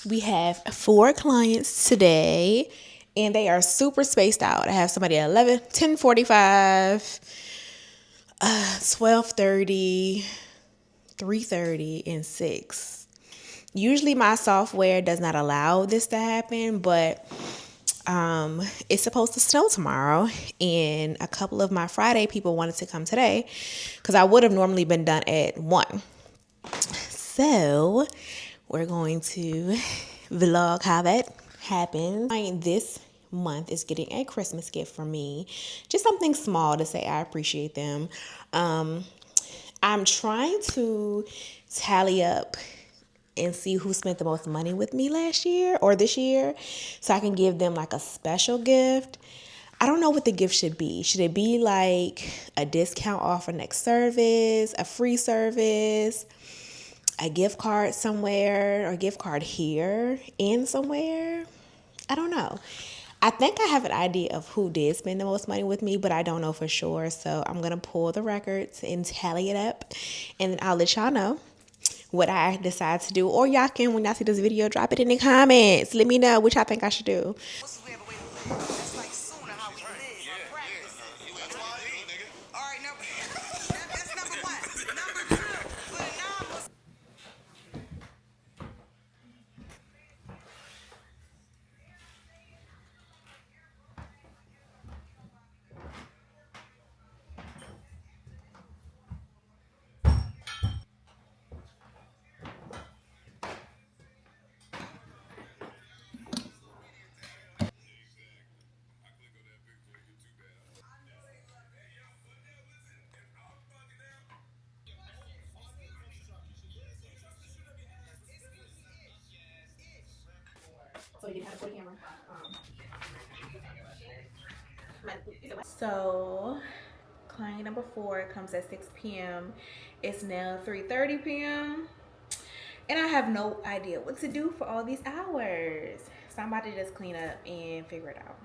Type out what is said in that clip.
We have 4 clients today, and they are super spaced out. I have somebody at 11, 10:45, 12:30, 3:30, and 6. Usually my software does not allow this to happen, but it's supposed to snow tomorrow, and a couple of my Friday people wanted to come today because I would have normally been done at 1. So we're going to vlog how that happens. This month is getting a Christmas gift from me. Just something small to say I appreciate them. I'm trying to tally up and see who spent the most money with me last year or this year so I can give them like a special gift. I don't know what the gift should be. Should it be like a discount off for next service, a free service, a gift card somewhere, or a gift card here and somewhere? I don't know. I think I have an idea of who did spend the most money with me, but I don't know for sure. So I'm going to pull the records and tally it up, and then I'll let y'all know what I decide to do. Or y'all can, when y'all see this video, drop it in the comments. Let me know what y'all think I should do. So client number 4 comes at 6 p.m. It's now 3:30 p.m. and I have no idea what to do for all these hours. So I'm about to just clean up and figure it out.